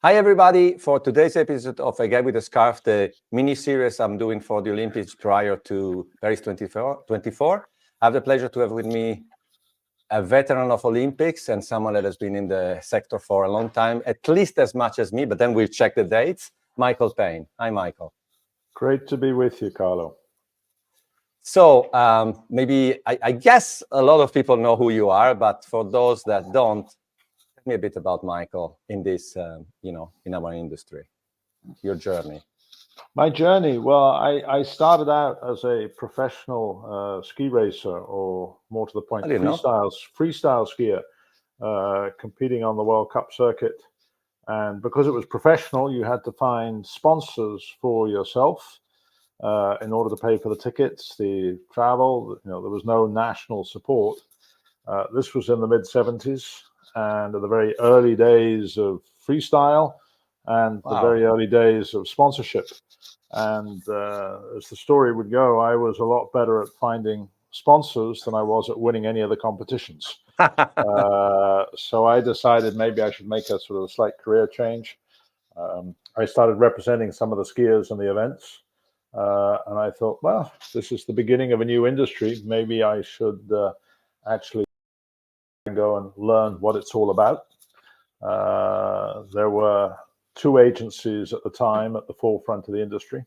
Hi, everybody. For today's episode of A Guy with a Scarf, the mini-series I'm doing for the Olympics prior to Paris 2024, I have the pleasure to have with me a veteran of Olympics and someone that has been in the sector for a long time, at least as much as me, but then we'll check the dates, Michael Payne. Hi, Michael. Great to be with you, Carlo. So maybe, I guess a lot of people know who you are, but for those that don't, tell me a bit about Michael in this, in our industry, your journey. My journey, well, I started out as a professional ski racer, or more to the point, freestyle skier, competing on the World Cup circuit. And because it was professional, you had to find sponsors for yourself in order to pay for the tickets, the travel. There was no national support. This was in the mid-'70s, and at the very early days of freestyle and the very early days of sponsorship. And as the story would go, I was a lot better at finding sponsors than I was at winning any of the competitions. So I decided maybe I should make a sort of a slight career change. I started representing some of the skiers and the events. And I thought, well, this is the beginning of a new industry. Maybe I should actually go and learn what it's all about. There were two agencies at the time at the forefront of the industry.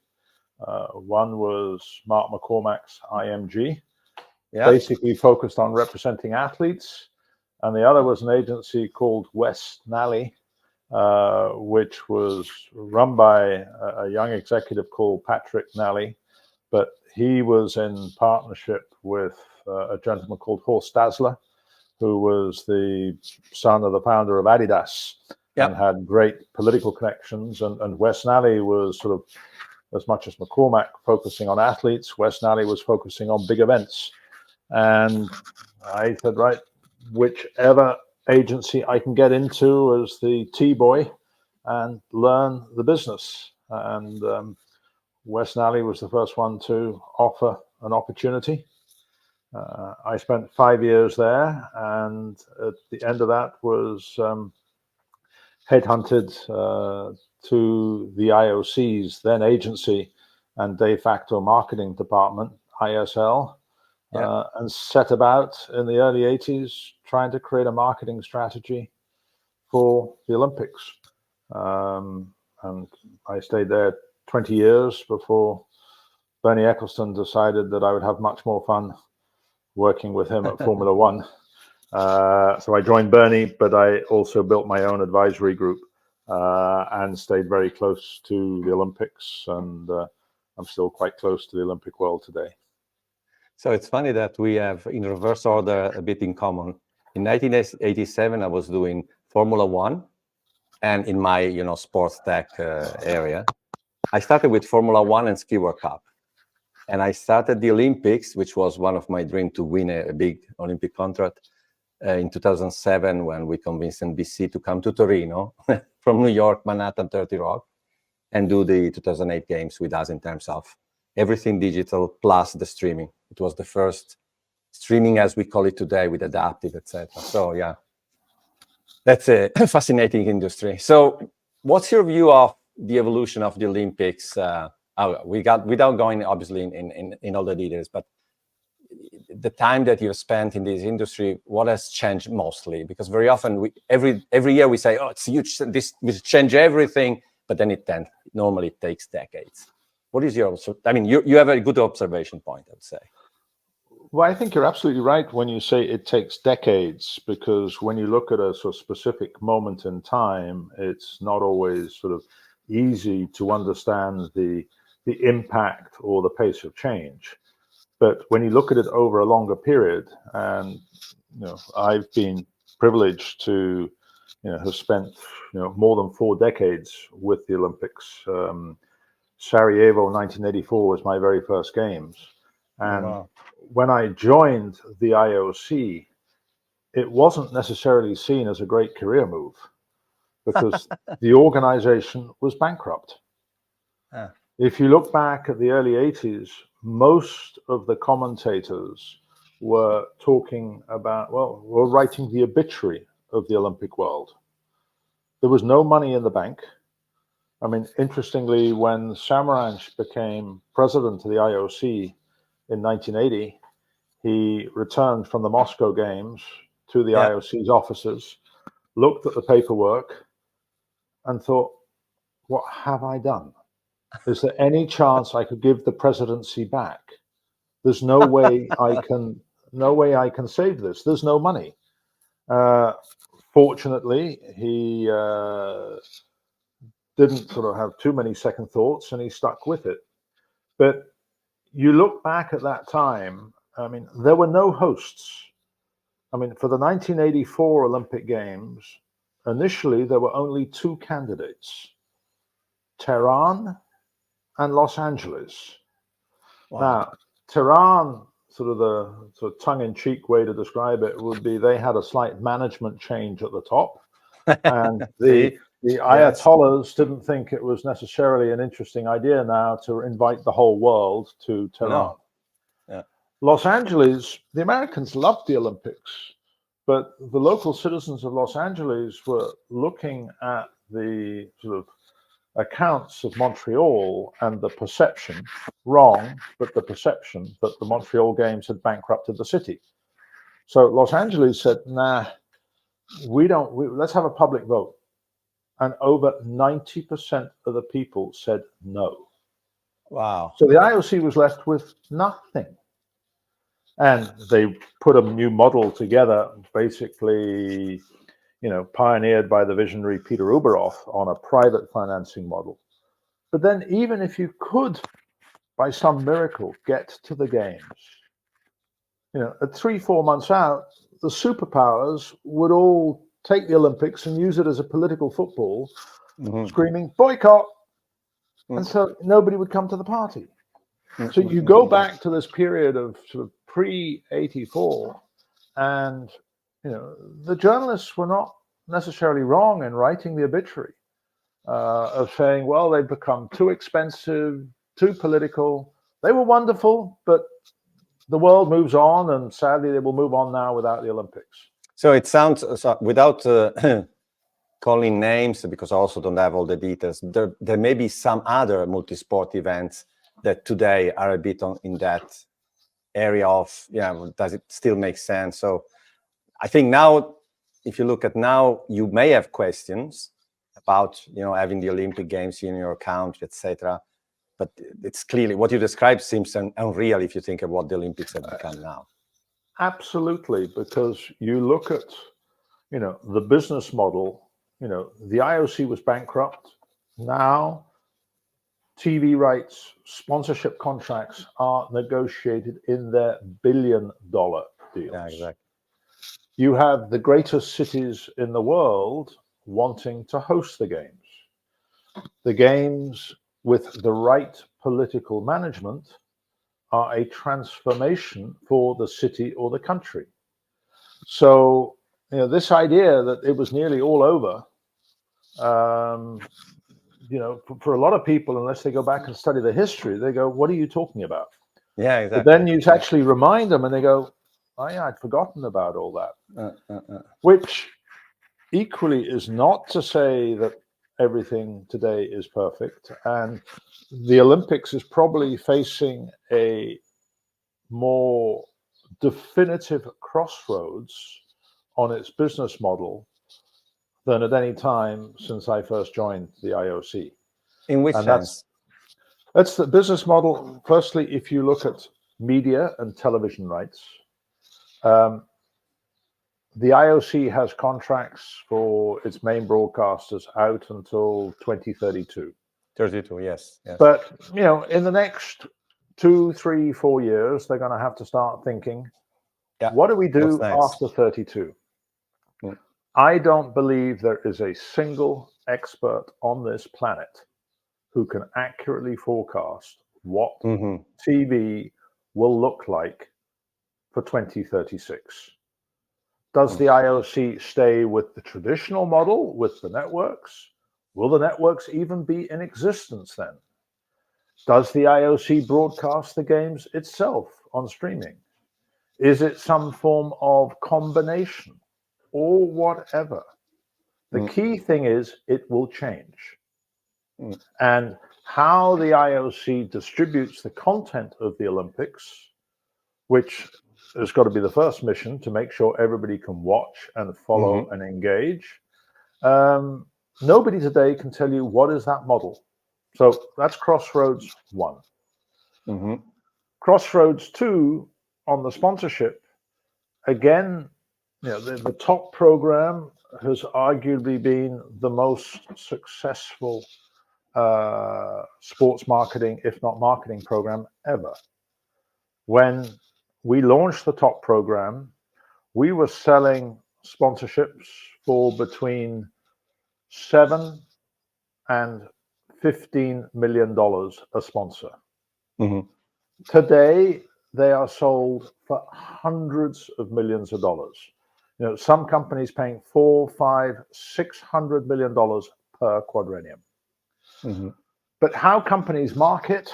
One was Mark McCormack's IMG, basically focused on representing athletes. And the other was an agency called West Nally, which was run by a young executive called Patrick Nally. But he was in partnership with a gentleman called Horst Dassler, who was the son of the founder of Adidas and had great political connections. And West Nally was sort of, as much as McCormack, focusing on athletes, West Nally was focusing on big events. And I said, right, whichever agency I can get into as the T-boy and learn the business. And West Nally was the first one to offer an opportunity. I spent 5 years there, and at the end of that was headhunted to the IOC's then agency and de facto marketing department, ISL, and set about in the early 80s trying to create a marketing strategy for the Olympics. And I stayed there 20 years before Bernie Ecclestone decided that I would have much more fun working with him at Formula One. So I joined Bernie, but I also built my own advisory group and stayed very close to the Olympics. And I'm still quite close to the Olympic world today. So it's funny that we have, in reverse order, a bit in common. In 1987, I was doing Formula One, and in my, sports tech area, I started with Formula One and Ski World Cup. And I started the Olympics, which was one of my dreams to win a big Olympic contract in 2007, when we convinced NBC to come to Torino from New York, Manhattan, 30 Rock, and do the 2008 games with us in terms of everything digital plus the streaming. It was the first streaming, as we call it today, with adaptive, etc. So yeah, that's a fascinating industry. So what's your view of the evolution of the Olympics? Without going obviously in all the details, but the time that you've spent in this industry, what has changed mostly? Because very often, every year we say, oh, it's huge, this will change everything, but then it normally takes decades. What is your, you have a good observation point, I'd say. Well, I think you're absolutely right when you say it takes decades, because when you look at a sort of specific moment in time, it's not always sort of easy to understand the impact or the pace of change. But when you look at it over a longer period, and I've been privileged to have spent more than 4 decades with the Olympics. Sarajevo 1984 was my very first games, and when I joined the IOC, it wasn't necessarily seen as a great career move, because the organization was bankrupt. If you look back at the early 80s, most of the commentators were talking about, were writing the obituary of the Olympic world, there was no money in the bank. I mean, interestingly, when Samaranch became president of the IOC in 1980, he returned from the Moscow Games to the IOC's offices, looked at the paperwork, and thought, what have I done? Is there any chance I could give the presidency back? There's no way I can save this. There's no money. Fortunately, he didn't sort of have too many second thoughts, and he stuck with it. But you look back at that time, I mean, there were no hosts. I mean, for the 1984 Olympic Games, initially there were only two candidates, Tehran and Los Angeles. Wow. Now, Tehran, sort of tongue-in-cheek way to describe it would be they had a slight management change at the top, and the Ayatollahs didn't think it was necessarily an interesting idea now to invite the whole world to Tehran. No. Yeah. Los Angeles, the Americans loved the Olympics, but the local citizens of Los Angeles were looking at the sort of accounts of Montreal and the perception, wrong, but the perception that the Montreal Games had bankrupted the city. So Los Angeles said, nah, let's have a public vote. And over 90% of the people said no. Wow. So the IOC was left with nothing. And they put a new model together, basically, pioneered by the visionary Peter Uberoff on a private financing model. But then even if you could, by some miracle, get to the games, at 3-4 months out, the superpowers would all take the Olympics and use it as a political football, screaming, boycott. And so nobody would come to the party. So you go back to this period of sort of pre-84, and the journalists were not necessarily wrong in writing the obituary of saying, well, they've become too expensive, too political. They were wonderful, but the world moves on, and sadly they will move on now without the Olympics. So it sounds, without calling names, because I also don't have all the details, there may be some other multi-sport events that today are a bit in that area of, does it still make sense? So I think now, if you look at now, you may have questions about, having the Olympic Games in your country, etc. But it's clearly, what you described seems unreal if you think of what the Olympics have become now. Absolutely, because you look at, the business model, the IOC was bankrupt. Now, TV rights, sponsorship contracts are negotiated in their billion-dollar deals. Yeah, exactly. You have the greatest cities in the world wanting to host the games. The games, with the right political management, are a transformation for the city or the country. So, this idea that it was nearly all over, for a lot of people, unless they go back and study the history, they go, what are you talking about? Yeah, exactly. But then you actually remind them and they go, oh yeah, I'd forgotten about all that. Which equally is not to say that everything today is perfect. And the Olympics is probably facing a more definitive crossroads on its business model than at any time since I first joined the IOC. In which sense? That's the business model. Firstly, if you look at media and television rights, the IOC has contracts for its main broadcasters out until 2032. 32, yes. But, in the next 2, 3, 4 years, they're going to have to start thinking, what do we do after 32? I don't believe there is a single expert on this planet who can accurately forecast what TV will look like for 2036. Does the IOC stay with the traditional model with the networks? Will the networks even be in existence then? Does the IOC broadcast the games itself on streaming? Is it some form of combination or whatever? The key thing is it will change. Mm. And how the IOC distributes the content of the Olympics, which has got to be the first mission to make sure everybody can watch and follow and engage. Nobody today can tell you what is that model. So that's Crossroads 1. Crossroads 2 on the sponsorship. Again, the top program has arguably been the most successful sports marketing, if not marketing program ever. When we launched the top program, we were selling sponsorships for between $7 and $15 million a sponsor. Today, they are sold for hundreds of millions of dollars. Some companies paying $400, $500, $600 million per quadrennium. But how companies market,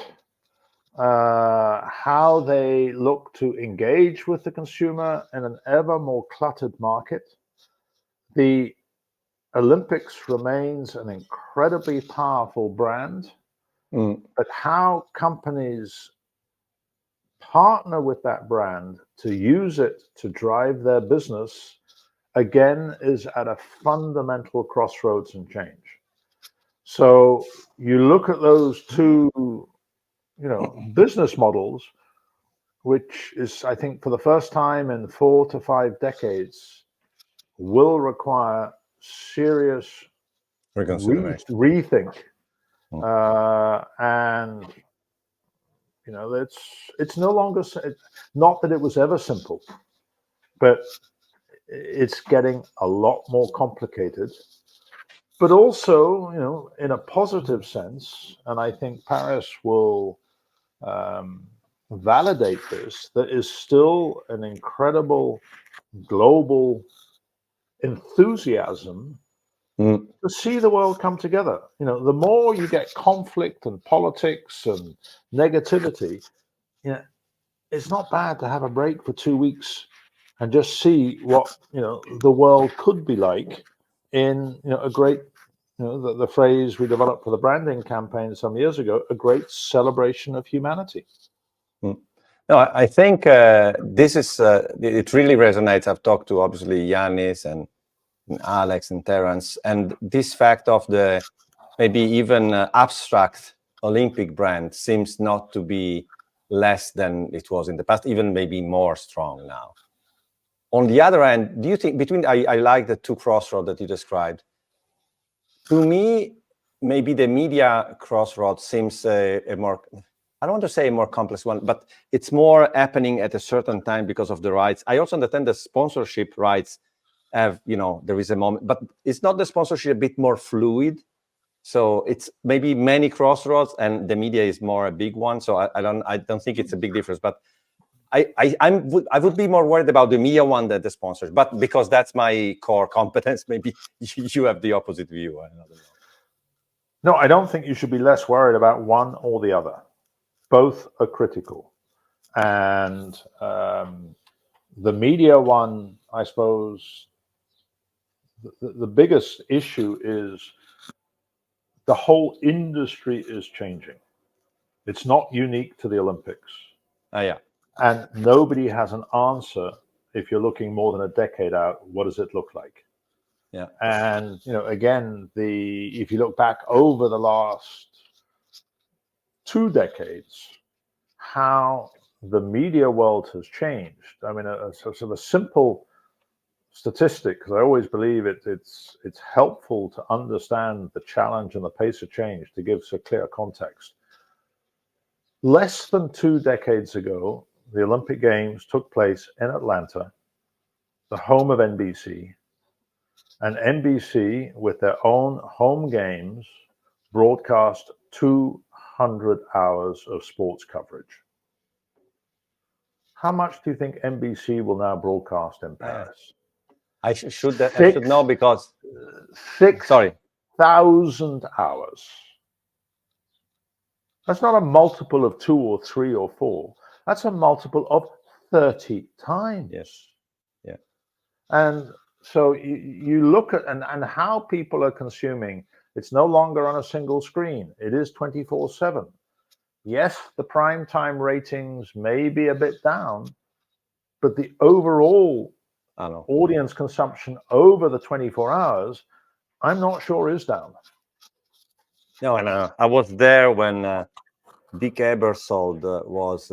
how they look to engage with the consumer in an ever more cluttered market, the Olympics remains an incredibly powerful brand. But how companies partner with that brand to use it to drive their business, again, is at a fundamental crossroads and change. So you look at those two, business models, which is, I think, for the first time in 4 to 5 decades, will require serious rethink. And it's no longer, not that it was ever simple, but it's getting a lot more complicated. But also, in a positive sense, and I think Paris will validate this, there is still an incredible global enthusiasm to see the world come together. The more you get conflict and politics and negativity, it's not bad to have a break for 2 weeks and just see what the world could be like in a great, the phrase we developed for the branding campaign some years ago, a great celebration of humanity. No, I think this is it really resonates. I've talked to obviously Yanis and Alex and Terence, and this fact of the maybe even abstract Olympic brand seems not to be less than it was in the past, even maybe more strong now. On the other hand, do you think I like the two crossroads that you described. To me, maybe the media crossroad seems a more, I don't want to say a more complex one, but it's more happening at a certain time because of the rights. I also understand the sponsorship rights have, there is a moment, but it's not the sponsorship a bit more fluid? So it's maybe many crossroads and the media is more a big one. So I don't think it's a big difference, but I would be more worried about the media one than the sponsors, but because that's my core competence, maybe you have the opposite view. I don't know. No, I don't think you should be less worried about one or the other. Both are critical. And the media one, I suppose, the biggest issue is the whole industry is changing. It's not unique to the Olympics. Yeah. And nobody has an answer. If you're looking more than a decade out, what does it look like? Yeah. And, again, if you look back over the last 2 decades, how the media world has changed. I mean, a sort of a simple statistic, because I always believe it's helpful to understand the challenge and the pace of change to give us a clear context. Less than 2 decades ago, the Olympic Games took place in Atlanta, the home of NBC, and NBC, with their own home games, broadcast 200 hours of sports coverage. How much do you think NBC will now broadcast in Paris? I should know because 6,000 hours. That's not a multiple of 2 or 3 or 4. That's a multiple of 30 times. Yes. Yeah. And So you look at and how people are consuming. It's no longer on a single screen. It is 24/7. Yes, the prime time ratings may be a bit down, but the overall audience consumption over the 24 hours, I'm not sure is down. No, and I was there when Dick Ebersold was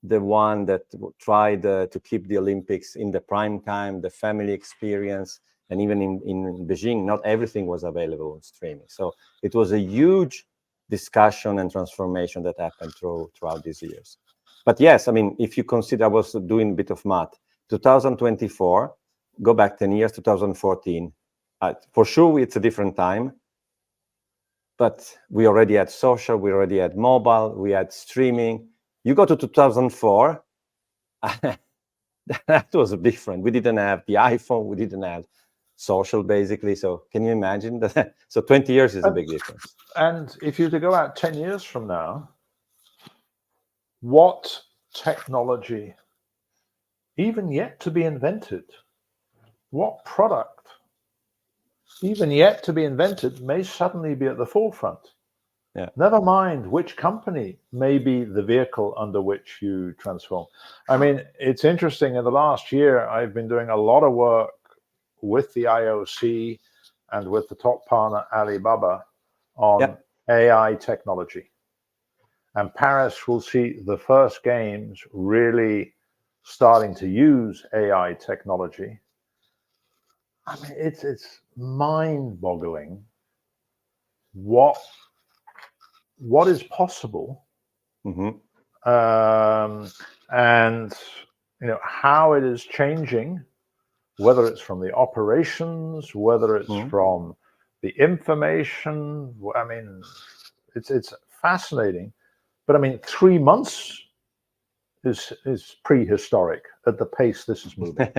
the one that tried to keep the Olympics in the prime time, the family experience, and even in Beijing, not everything was available on streaming. So it was a huge discussion and transformation that happened throughout these years. But yes, I mean, if you consider, I was doing a bit of math, 2024, go back 10 years, 2014, for sure it's a different time, but we already had social, we already had mobile, we had streaming. You go to 2004, that was different. We didn't have the iPhone, we didn't have social, basically. So can you imagine that? So 20 years is a big difference. And if you were to go out 10 years from now, what technology, even yet to be invented, what product, even yet to be invented, may suddenly be at the forefront? Yeah. Never mind which company may be the vehicle under which you transform. I mean, it's interesting. In the last year, I've been doing a lot of work with the IOC and with the top partner, Alibaba, on AI technology. And Paris will see the first games really starting to use AI technology. I mean, it's mind-boggling what is possible, and how it is changing, whether it's from the operations, whether it's from the information. I mean, it's fascinating. But I mean, 3 months is prehistoric at the pace this is moving.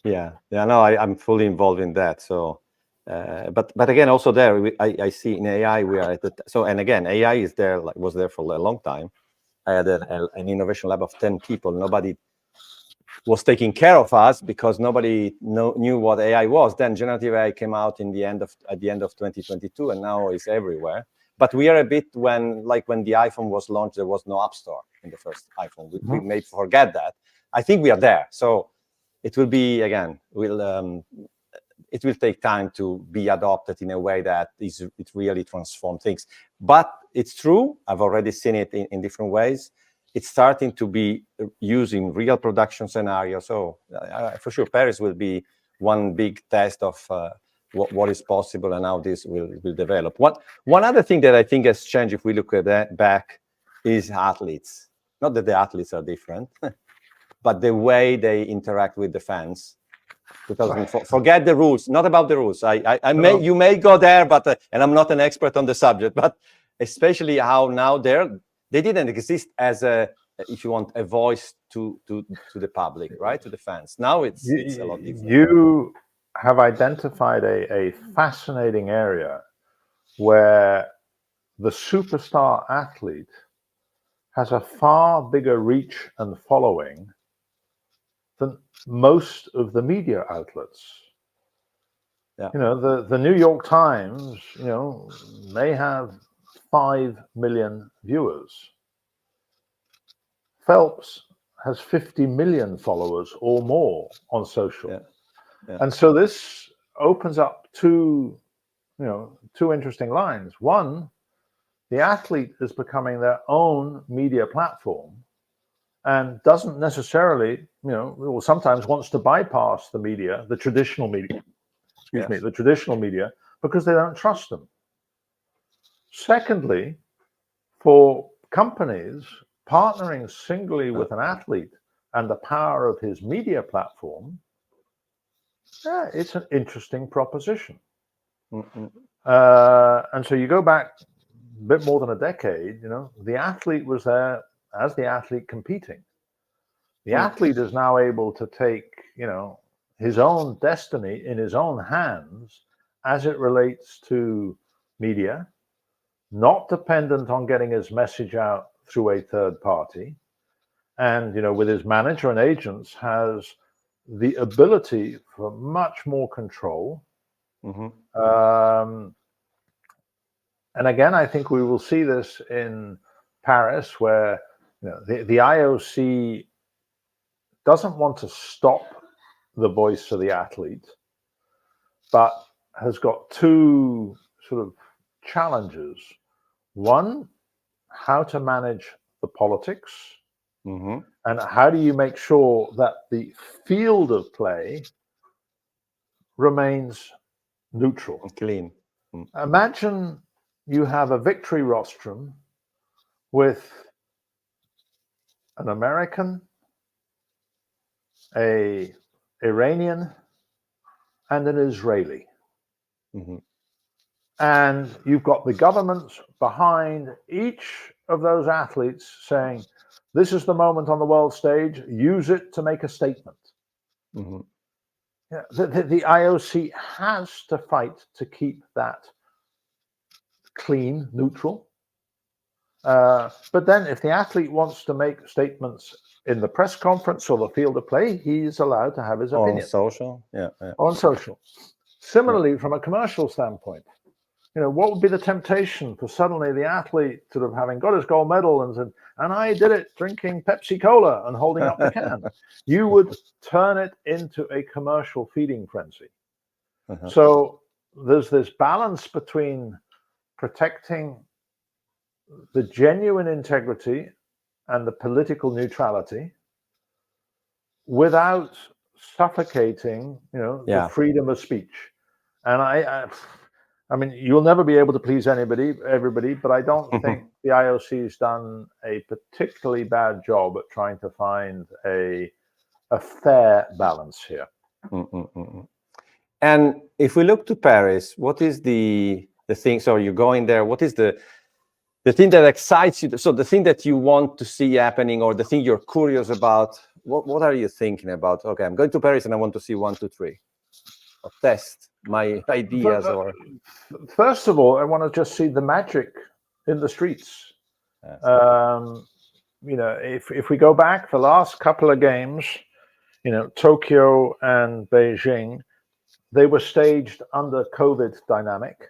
Yeah, no, I'm fully involved in that. So, but again, also there, I see in AI we are at the so, and again, AI is there, was there for a long time. I had an innovation lab of 10 people. Nobody was taking care of us because nobody knew what AI was. Then generative AI came out at the end of 2022, and now it's everywhere. But we are a bit when the iPhone was launched, there was no App Store in the first iPhone. We may forget that. I think we are there. So it will be, again, it will take time to be adopted in a way that it really transforms things. But it's true. I've already seen it in different ways. It's starting to be used in real production scenarios. So for sure, Paris will be one big test of what is possible and how this will develop. One other thing that I think has changed, if we look at that back, is athletes. Not that the athletes are different, but the way they interact with the fans. 2004. Forget the rules. Not about the rules. You may go there, but and I'm not an expert on the subject. But especially how now they didn't exist as if you want, a voice to the public, right, to the fans. Now it's a lot different. You have identified a fascinating area where the superstar athlete has a far bigger reach and following than most of the media outlets. Yeah. The New York Times, may have 5 million viewers. Phelps has 50 million followers or more on social. Yeah. And so this opens up two interesting lines. One, the athlete is becoming their own media platform and doesn't necessarily, or sometimes wants to bypass the media, the traditional media, the traditional media, because they don't trust them. Secondly, for companies, partnering singly with an athlete and the power of his media platform, it's an interesting proposition. And so you go back a bit more than a decade, the athlete was there as the athlete competing. The athlete is now able to take, his own destiny in his own hands as it relates to media, not dependent on getting his message out through a third party. And, with his manager and agents, has the ability for much more control. And again, I think we will see this in Paris, where the IOC doesn't want to stop the voice of the athlete, but has got two sort of challenges. One, how to manage the politics, and how do you make sure that the field of play remains neutral, clean. Imagine you have a victory rostrum with an American, a Iranian, and an Israeli. And you've got the governments behind each of those athletes saying, this is the moment on the world stage, use it to make a statement. Yeah, the IOC has to fight to keep that clean, neutral. But then if the athlete wants to make statements in the press conference or the field of play, he's allowed to have his opinion. On social, yeah. On social. Similarly, from a commercial standpoint, what would be the temptation for suddenly the athlete sort of having got his gold medal and said, and I did it drinking Pepsi Cola and holding up the can. You would turn it into a commercial feeding frenzy. So there's this balance between protecting the genuine integrity and the political neutrality without suffocating, the freedom of speech. And I mean, you'll never be able to please everybody, but I don't think the IOC has done a particularly bad job at trying to find a fair balance here. And if we look to Paris, what is the thing? So you're going there. What is the thing that excites you? So the thing that you want to see happening, or the thing you're curious about? What are you thinking about? Okay, I'm going to Paris and I want to see 1, 2, 3. Or test my ideas. First of all, I want to just see the magic in the streets. If we go back the last couple of games, Tokyo and Beijing, they were staged under COVID dynamic,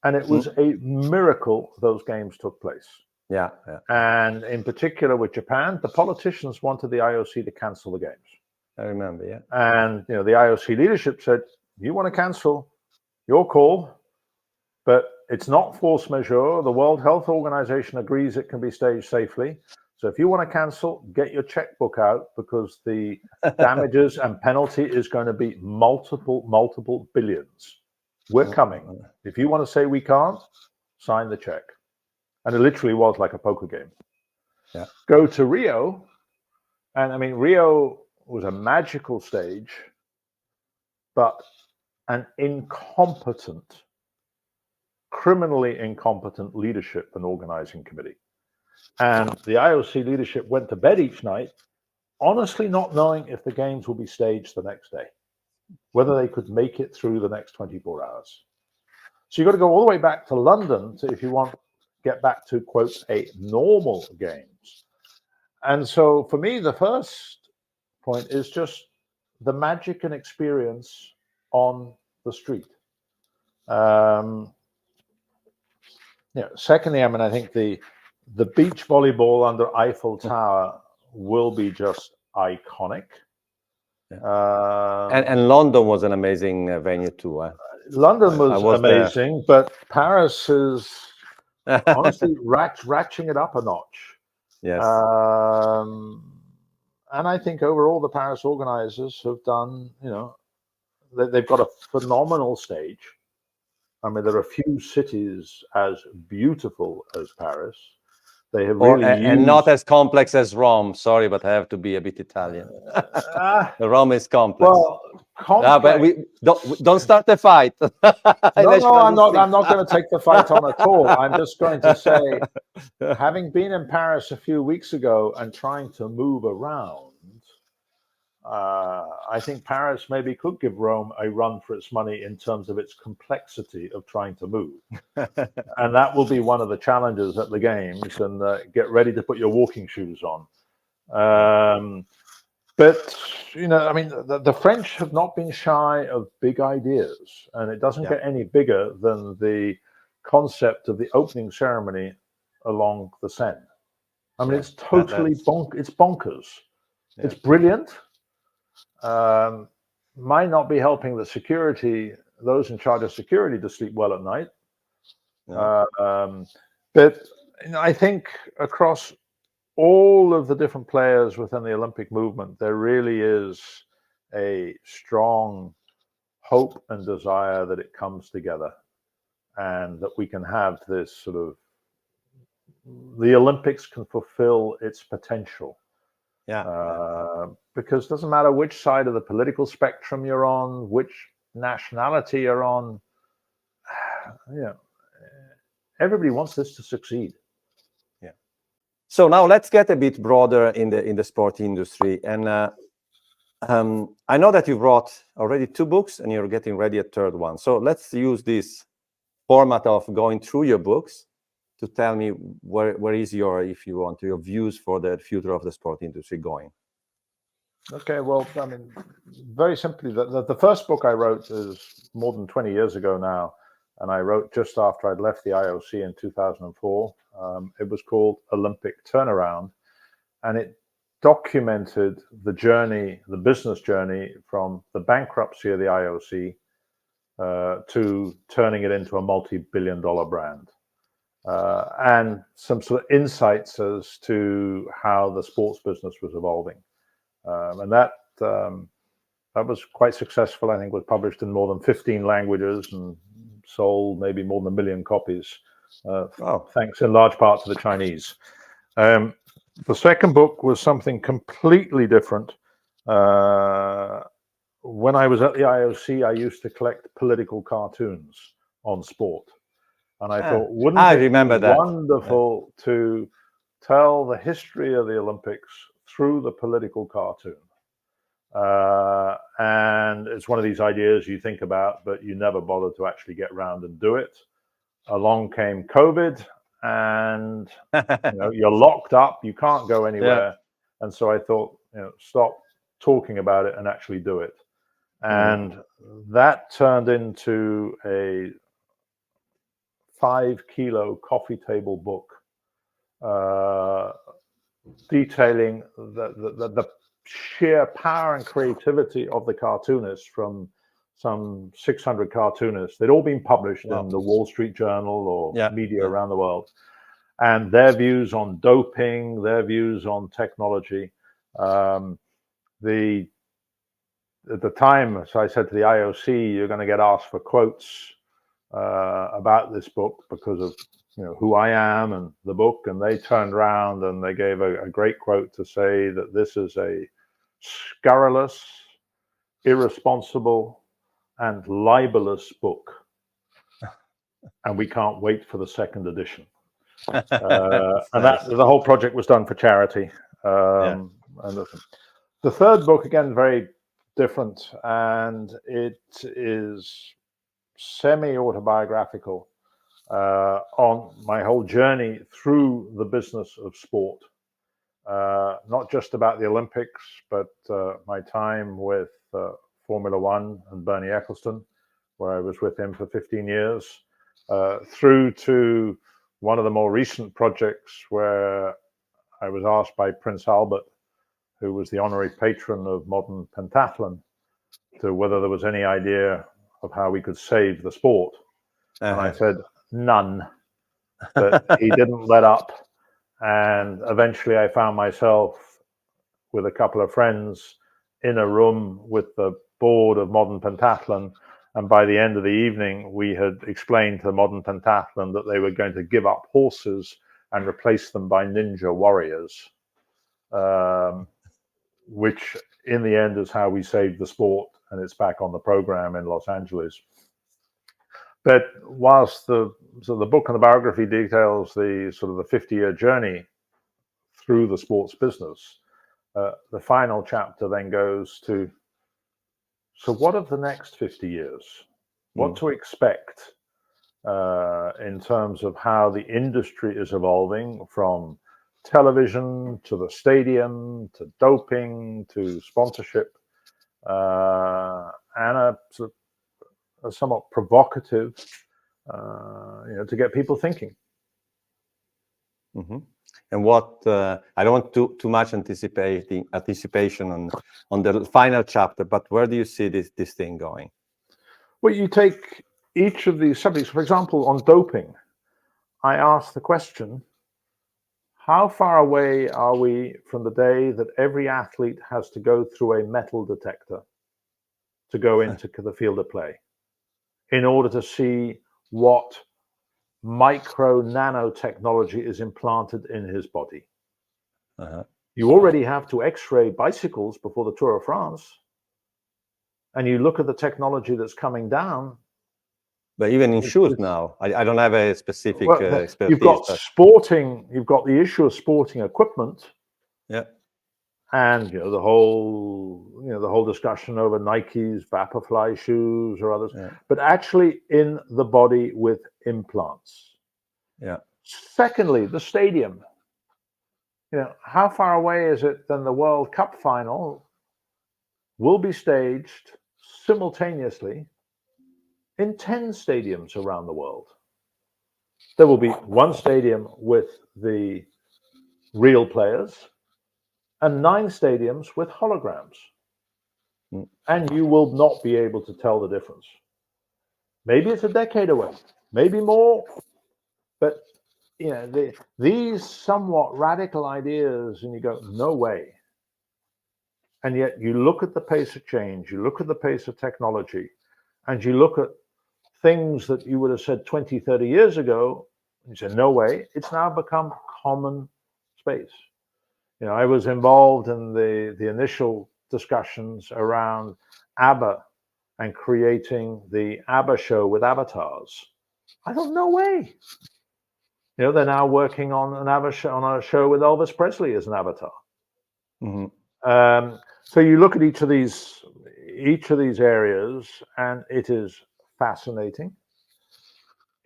and it was a miracle those games took place. Yeah. And in particular with Japan, the politicians wanted the IOC to cancel the games. I remember, yeah. And the IOC leadership said, you want to cancel, your call, but it's not force majeure. The World Health Organization agrees it can be staged safely. So if you want to cancel, get your checkbook out, because the damages and penalty is going to be multiple billions. We're coming. If you want to say we can't, sign the check. And it literally was like a poker game. Yeah. Go to Rio, and I mean, Rio was a magical stage, but an criminally incompetent leadership and organizing committee. And the IOC leadership went to bed each night, honestly not knowing if the games would be staged the next day, whether they could make it through the next 24 hours. So you've got to go all the way back to London if you want to get back to, quote, a normal games. And so for me, the first point is just the magic and experience on the street. Secondly, I mean, I think the beach volleyball under Eiffel Tower will be just iconic. And London was an amazing venue too. London was amazing, but Paris is honestly ratcheting it up a notch. Yes. And I think overall the Paris organizers have done, they've got a phenomenal stage. I mean, there are few cities as beautiful as Paris. They have really and not as complex as Rome. Sorry, but I have to be a bit Italian. Rome is complex. Well, complex. But we don't start the fight. No, I'm not going to take the fight on at all. I'm just going to say, having been in Paris a few weeks ago and trying to move around, I think Paris maybe could give Rome a run for its money in terms of its complexity of trying to move. And that will be one of the challenges at the games, and get ready to put your walking shoes on. But, you know, I mean, the French have not been shy of big ideas, and it doesn't get any bigger than the concept of the opening ceremony along the Seine. I mean, it's totally it's bonkers. It's brilliant. Might not be helping the security, those in charge of security, to sleep well at night. But you know, I think across all of the different players within the Olympic movement, there really is a strong hope and desire that it comes together, and that we can have this sort of, the Olympics can fulfill its potential. Because it doesn't matter which side of the political spectrum you're on, which nationality you're on, everybody wants this to succeed. So now let's get a bit broader in the sport industry. And I know that you wrote already 2 books and you're getting ready a 3rd one. So let's use this format of going through your books to tell me where is your, if you want, your views for the future of the sport industry going. Okay, well, I mean, very simply, the first book I wrote is more than 20 years ago now, and I wrote just after I'd left the IOC in 2004. It was called Olympic Turnaround, and it documented the journey, the business journey, from the bankruptcy of the IOC to turning it into a multi-billion-dollar brand, and some sort of insights as to how the sports business was evolving. And that was quite successful. I think was published in more than 15 languages and sold maybe more than 1 million copies, thanks in large part to the Chinese. The second book was something completely different. When I was at the IOC, I used to collect political cartoons on sport. And I thought, wouldn't it be wonderful to tell the history of the Olympics through the political cartoon? And it's one of these ideas you think about, but you never bother to actually get around and do it. Along came COVID, and you know, you're locked up, you can't go anywhere. And so I thought, you know, stop talking about it and actually do it. And that turned into a 5-kilo coffee table book, detailing the sheer power and creativity of the cartoonists, from some 600 cartoonists. They'd all been published in the Wall Street Journal or media around the world, and their views on doping, their views on technology. At the time, so I said to the IOC, you're going to get asked for quotes about this book because of, you know, who I am and the book. And they turned around and they gave a great quote to say that this is a scurrilous, irresponsible, and libelous book, and we can't wait for the 2nd edition. And that the whole project was done for charity. And the 3rd book, again, very different, and it is semi-autobiographical on my whole journey through the business of sport. Not just about the Olympics, but my time with Formula One and Bernie Ecclestone, where I was with him for 15 years, through to one of the more recent projects where I was asked by Prince Albert, who was the honorary patron of modern pentathlon, to whether there was any idea of how we could save the sport. And I said, none. But he didn't let up. And eventually I found myself with a couple of friends in a room with the board of modern pentathlon. And by the end of the evening, we had explained to modern pentathlon that they were going to give up horses and replace them by ninja warriors, which in the end is how we saved the sport. And it's back on the program in Los Angeles. But whilst the book and the biography details the sort of the 50-year journey through the sports business, the final chapter then goes to, so what of the next 50 years? What to expect in terms of how the industry is evolving from television to the stadium to doping to sponsorship, and a sort of a somewhat provocative, to get people thinking. Mm-hmm. And what I don't want too much anticipation on the final chapter, but where do you see this thing going? Well, you take each of these subjects. For example, on doping, I asked the question: how far away are we from the day that every athlete has to go through a metal detector to go into the field of play in order to see what micro nanotechnology is implanted in his body? Uh-huh. You already have to x-ray bicycles before the Tour of France, and you look at the technology that's coming down. But even in shoes now, I don't have a specific expertise. You've got sporting, you've got the issue of sporting equipment. Yeah. And the whole discussion over Nike's Vaporfly shoes or others, but actually in the body with implants. Yeah. Secondly, the stadium. How far away is it than the World Cup final will be staged simultaneously in 10 stadiums around the world? There will be one stadium with the real players and 9 stadiums with holograms. And you will not be able to tell the difference. Maybe it's a decade away, maybe more, but these somewhat radical ideas, and you go, no way. And yet you look at the pace of change, you look at the pace of technology, and you look at things that you would have said 20, 30 years ago, and you say, no way. It's now become common space. I was involved in the initial discussions around ABBA and creating the ABBA show with avatars. I thought, no way. They're now working on an ABBA show, on a show with Elvis Presley as an avatar. Mm-hmm. So you look at each of these areas, and it is fascinating.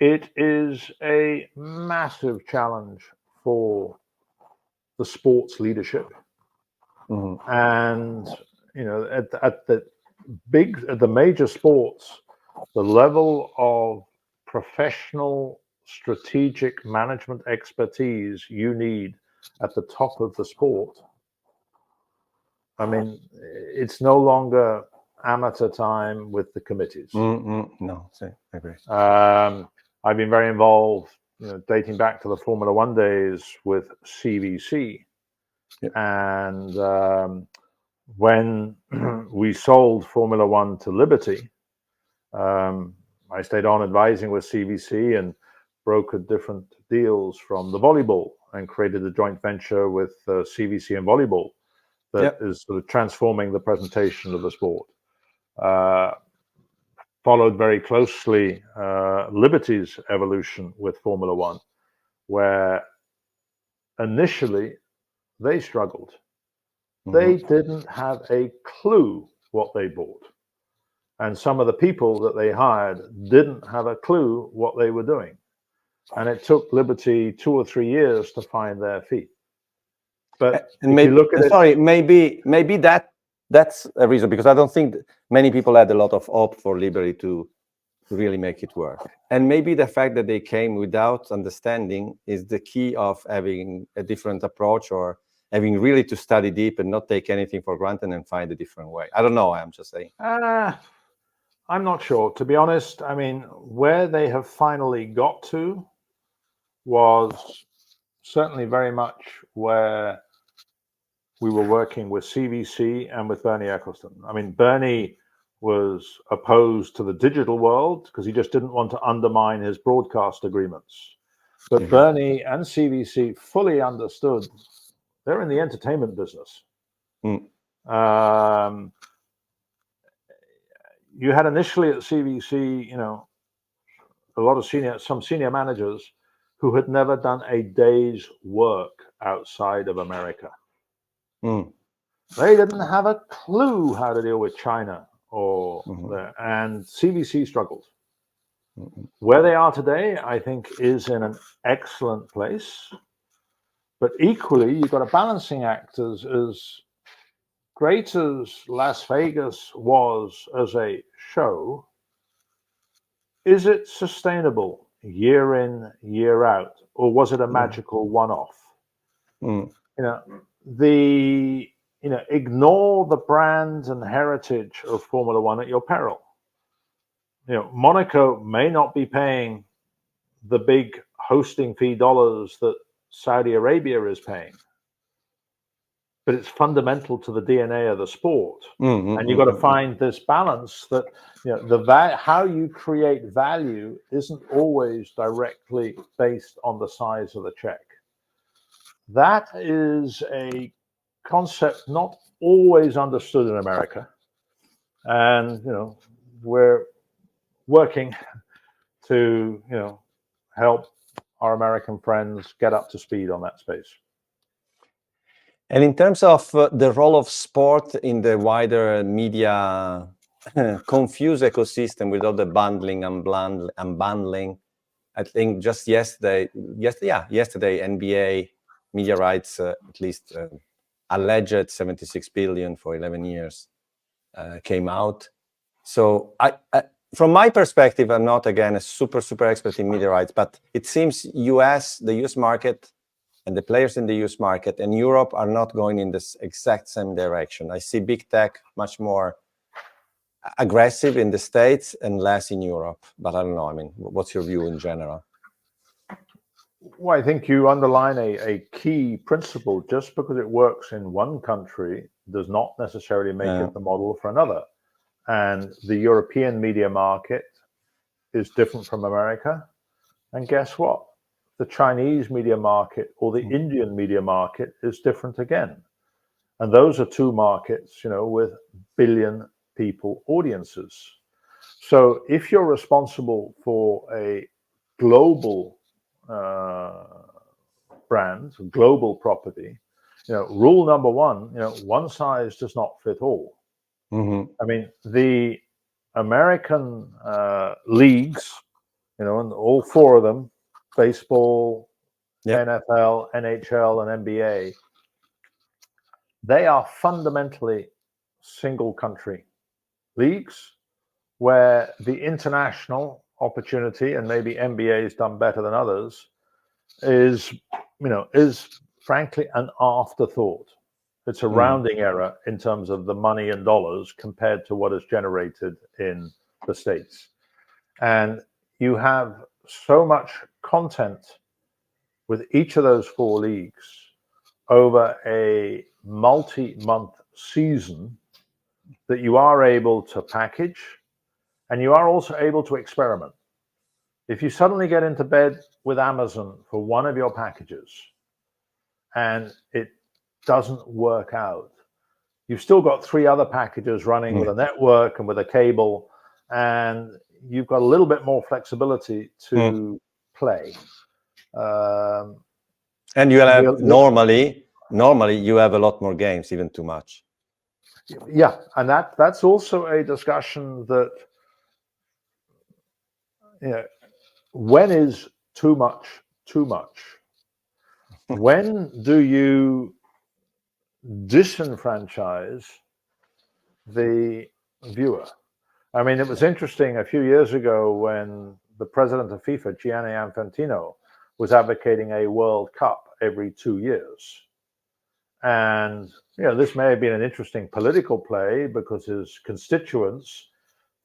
It is a massive challenge for the sports leadership. Mm-hmm. And at the major sports, the level of professional strategic management expertise you need at the top of the sport, I mean, it's no longer amateur time with the committees. Mm-hmm. No, I agree. I've been very involved, dating back to the Formula One days with CVC. Yep. And when we sold Formula One to Liberty, I stayed on advising with CVC and brokered different deals from the volleyball and created a joint venture with CVC and volleyball that is sort of transforming the presentation of the sport. Followed very closely Liberty's evolution with Formula One, where initially they struggled. Mm-hmm. They didn't have a clue what they bought. And some of the people that they hired didn't have a clue what they were doing. And it took Liberty 2 or 3 years to find their feet. But and maybe, look at sorry, maybe that's a reason, because I don't think many people had a lot of hope for Liberty to really make it work. And maybe the fact that they came without understanding is the key of having a different approach, or having really to study deep and not take anything for granted and find a different way. I don't know. I'm just saying. I'm not sure, to be honest. I mean, where they have finally got to was certainly very much where we were working with CVC and with Bernie Ecclestone. I mean, Bernie was opposed to the digital world because he just didn't want to undermine his broadcast agreements. But mm-hmm. Bernie and CVC fully understood they're in the entertainment business. Mm. You had initially at CVC, a lot of some senior managers who had never done a day's work outside of America. Mm. They didn't have a clue how to deal with China or and CVC struggled. Mm-hmm. Where they are today, I think, is in an excellent place. But equally, you've got a balancing act. As great as Las Vegas was as a show, is it sustainable year in, year out, or was it a magical one-off? Ignore the brand and heritage of Formula One at your peril. Monaco may not be paying the big hosting fee dollars that Saudi Arabia is paying, but it's fundamental to the DNA of the sport. And you've got to find this balance that how you create value isn't always directly based on the size of the check. That is a concept not always understood in America, and we're working to help our American friends get up to speed on that space. And in terms of the role of sport in the wider media confused ecosystem with all the bundling and unbundling, I think just yesterday, NBA media rights, at least alleged 76 billion for 11 years came out. So I from my perspective, I'm not, again, a super expert in media rights, but it seems the US market and the players in the US market and Europe are not going in this exact same direction. I see big tech much more aggressive in the States and less in Europe, but I don't know. I mean, what's your view in general? Well, I think you underline a key principle. Just because it works in one country does not necessarily make it the model for another. And the European media market is different from America. And guess what? The Chinese media market or the Indian media market is different again. And those are two markets, with billion people audiences. So if you're responsible for a global brand, global property, rule number one, one size does not fit all. I mean, the American leagues, and all four of them, baseball, NFL, NHL, and NBA, they are fundamentally single country leagues where the international opportunity, and maybe NBA has done better than others, is frankly an afterthought. It's a rounding error in terms of the money and dollars compared to what is generated in the States. And you have so much content with each of those four leagues over a multi-month season that you are able to package, and you are also able to experiment. If you suddenly get into bed with Amazon for one of your packages and it doesn't work out, you've still got three other packages running with a network and with a cable, and you've got a little bit more flexibility to play. And you have normally you have a lot more games, even too much. Yeah, and that's also a discussion that when is too much too much? When do you disenfranchise the viewer? I mean, it was interesting a few years ago when the president of FIFA, Gianni Infantino, was advocating a World Cup every 2 years. And, this may have been an interesting political play because his constituents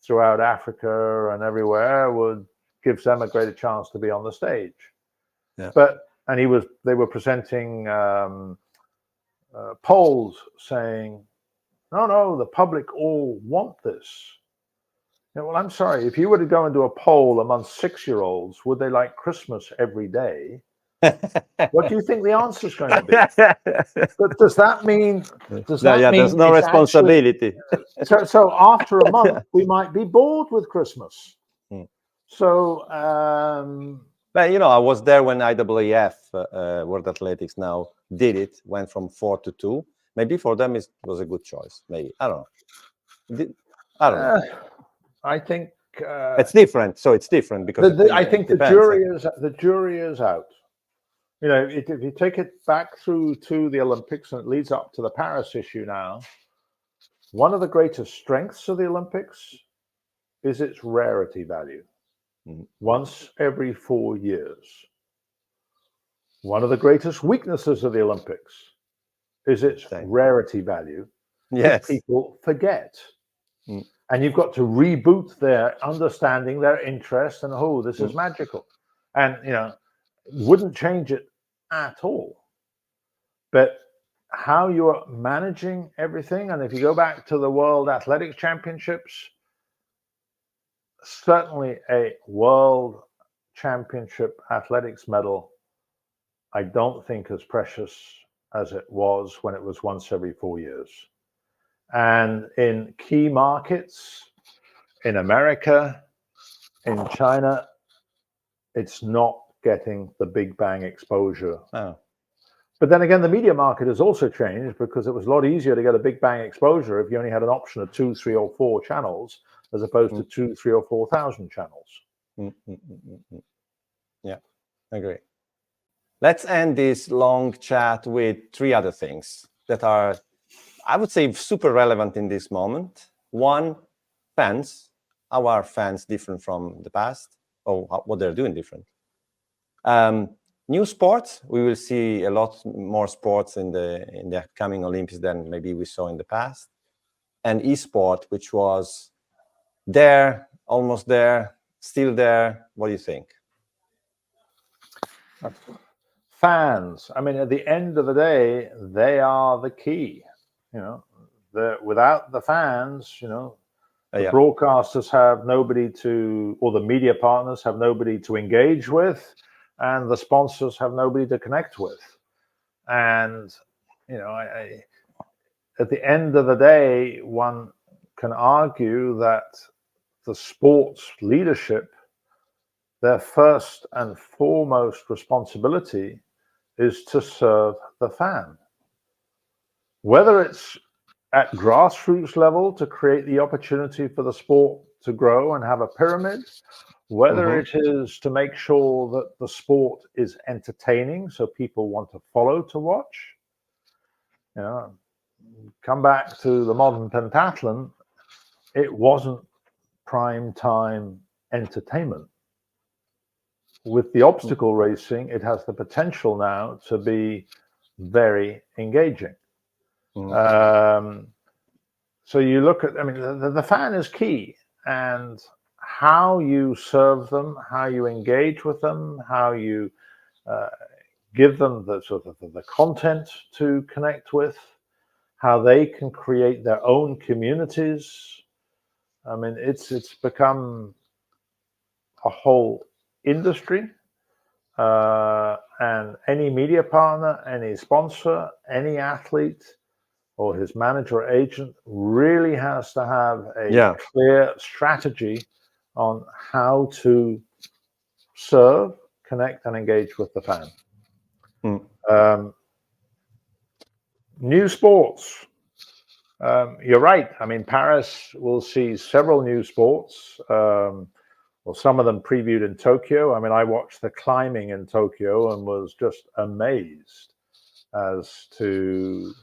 throughout Africa and everywhere gives them a greater chance to be on the stage. Yeah. They were presenting polls saying, no, the public all want this. Well, I'm sorry, if you were to go and do a poll among 6-year-olds, would they like Christmas every day? What do you think the answer is going to be? But does that mean? There's no responsibility. So after a month, we might be bored with Christmas. So, but I was there when IAAF, World Athletics now did it. Went from 4 to 2. Maybe for them it was a good choice. Maybe I don't know. I don't know. I think it's different. So it's different because I think the jury is out. if you take it back through to the Olympics and it leads up to the Paris issue now, one of the greatest strengths of the Olympics is its rarity value. Once every 4 years. One of the greatest weaknesses of the Olympics is its rarity value. Yes. People forget. And you've got to reboot their understanding, their interest, and this is magical. And wouldn't change it at all. But how you're managing everything, and if you go back to the World Athletics Championships, certainly a World Championship athletics medal, I don't think as precious as it was when it was once every 4 years. And in key markets, in America, in China, it's not getting the big bang exposure. Oh. But then again, the media market has also changed because it was a lot easier to get a big bang exposure if you only had an option of 2, 3, or 4 channels as opposed to 2, 3, or 4,000 channels. Yeah, I agree. Let's end this long chat with 3 other things that are, I would say, super relevant in this moment. One, fans. How are fans different from the past? Or what they're doing different? New sports. We will see a lot more sports in the upcoming Olympics than maybe we saw in the past. And e-sport, which was there, almost there, still there. What do you think? Fans. I mean, at the end of the day, they are the key. Without the fans, the broadcasters have nobody to, or the media partners have nobody to engage with, and the sponsors have nobody to connect with. And at the end of the day, one can argue that the sports leadership, their first and foremost responsibility is to serve the fan. Whether it's at grassroots level to create the opportunity for the sport to grow and have a pyramid, whether it is to make sure that the sport is entertaining so people want to follow to watch. Come back to the modern pentathlon, it wasn't prime time entertainment. With the obstacle racing, it has the potential now to be very engaging. So you look at, I mean, the fan is key, and how you serve them, how you engage with them, how you give them the sort of the content to connect with, how they can create their own communities. I mean, it's become a whole industry, and any media partner, any sponsor, any athlete, or his manager or agent really has to have a clear strategy on how to serve, connect, and engage with the fan. New sports. You're right. I mean, Paris will see several new sports. Some of them previewed in Tokyo. I mean, I watched the climbing in Tokyo and was just amazed as to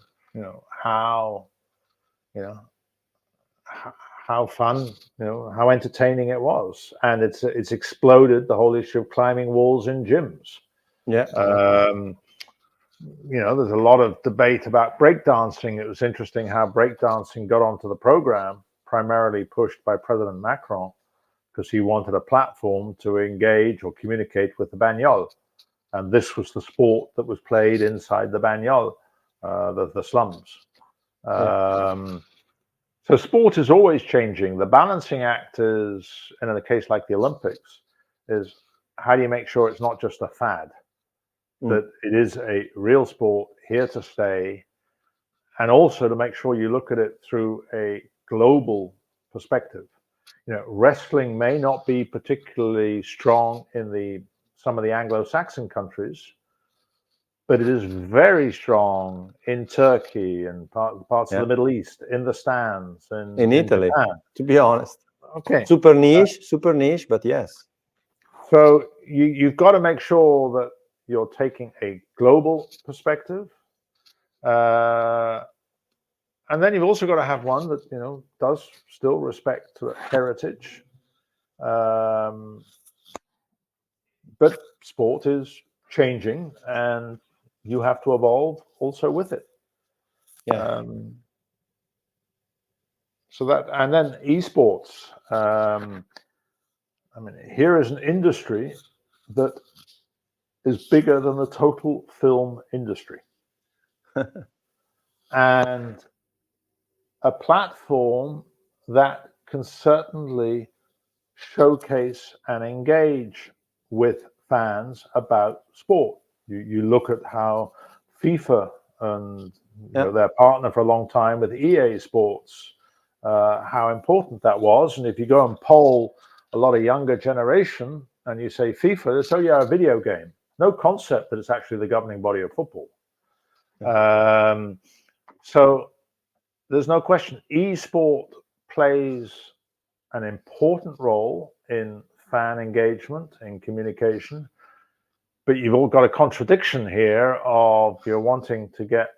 how fun, how entertaining it was. And it's exploded the whole issue of climbing walls in gyms. There's a lot of debate about breakdancing. It was interesting how breakdancing got onto the program, primarily pushed by President Macron, because he wanted a platform to engage or communicate with the bagnole. And this was the sport that was played inside the bagnole, the slums. So sport is always changing. The balancing act is, and in a case like the Olympics, is how do you make sure it's not just a fad, that it is a real sport here to stay, and also to make sure you look at it through a global perspective. Wrestling may not be particularly strong in some of the Anglo-Saxon countries, but it is very strong in Turkey and parts of the Middle East, in the stands, in Italy, Japan. to be honest. Okay. Super niche, but yes. So you've got to make sure that you're taking a global perspective. And then you've also got to have one that, does still respect heritage. But sport is changing, and you have to evolve also with it. Yeah. So that, and then esports. Here is an industry that is bigger than the total film industry. And a platform that can certainly showcase and engage with fans about sport. You look at how FIFA and their partner for a long time with EA Sports, how important that was. And if you go and poll a lot of younger generation and you say FIFA, they say, oh yeah, a video game. No concept that it's actually the governing body of football. So there's no question e-sport plays an important role in fan engagement and communication, but you've all got a contradiction here of you're wanting to get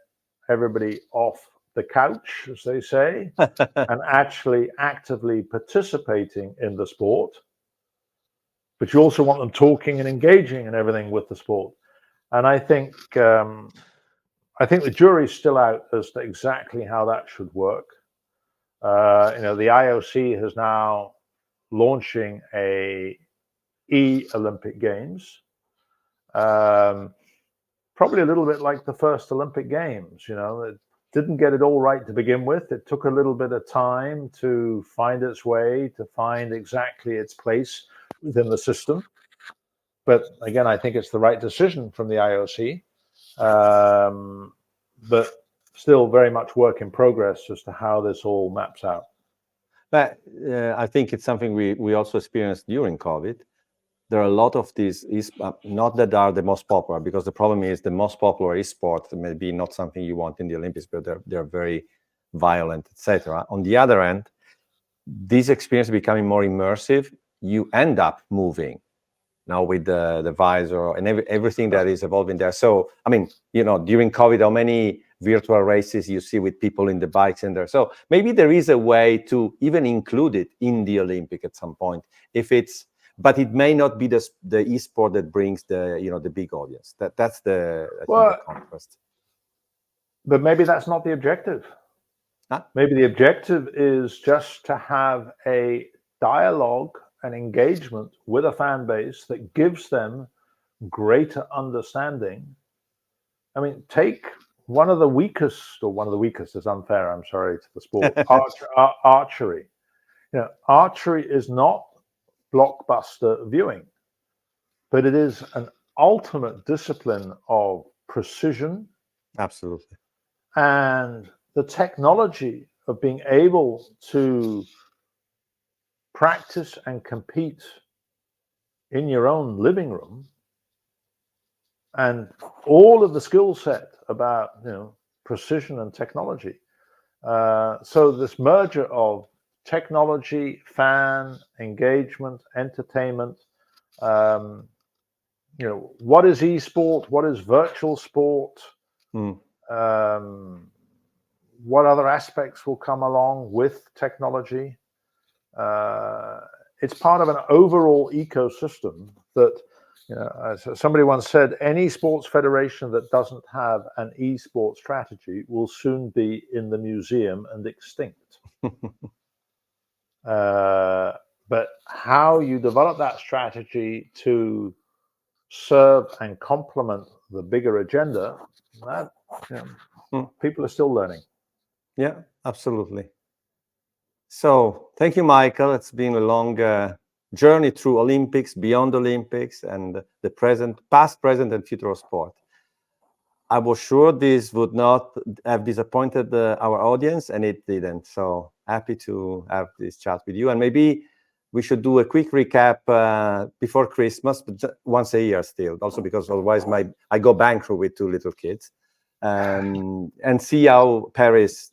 everybody off the couch, as they say, and actually actively participating in the sport, but you also want them talking and engaging and everything with the sport. And I think the jury's still out as to exactly how that should work. The IOC has now launching a Olympic Games, probably a little bit like the first Olympic Games. It didn't get it all right to begin with. It took a little bit of time to find its way, to find exactly its place within the system. But again, I think it's the right decision from the IOC. But still very much work in progress as to how this all maps out. But I think it's something we also experienced during COVID. There are a lot of these, not that are the most popular, because the problem is the most popular esports may be not something you want in the Olympics, but they're very violent, etc. On the other end, this experience becoming more immersive, you end up moving now with the visor and everything that is evolving there. So, during COVID, how many virtual races you see with people in the bikes in there? So maybe there is a way to even include it in the Olympic at some point, but it may not be the esport that brings the big audience. That's the contrast. But maybe that's not the objective. Maybe the objective is just to have a dialogue and engagement with a fan base that gives them greater understanding. Take one of the weakest is unfair, I'm sorry, to the sport, archery. Archery is not blockbuster viewing, but it is an ultimate discipline of precision. Absolutely. And the technology of being able to practice and compete in your own living room, and all of the skill set about precision and technology. So this merger of technology, fan engagement, entertainment. What is esport? What is virtual sport? What other aspects will come along with technology? It's part of an overall ecosystem that, somebody once said, any sports federation that doesn't have an e-sport strategy will soon be in the museum and extinct. But how you develop that strategy to serve and complement the bigger agenda, that people are still learning. Yeah, absolutely. So thank you, Michael. It's been a long journey through Olympics, beyond Olympics, and the past, present, and future of sport. I was sure this would not have disappointed our audience, and it didn't. So happy to have this chat with you. And maybe we should do a quick recap before Christmas, but once a year still, also because otherwise I go bankrupt with 2 little kids. And see how Paris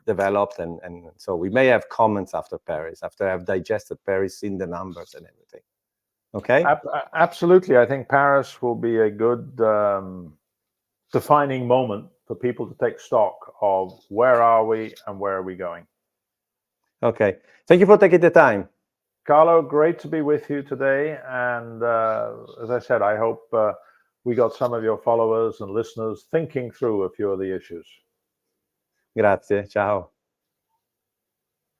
developed. And so we may have comments after Paris, after I've digested Paris, seen the numbers and everything. Okay. Absolutely. I think Paris will be a good defining moment for people to take stock of where are we and where are we going. Okay. Thank you for taking the time. Carlo, great to be with you today. And as I said, I hope we got some of your followers and listeners thinking through a few of the issues. Grazie. Ciao.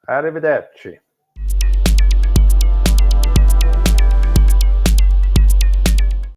Arrivederci.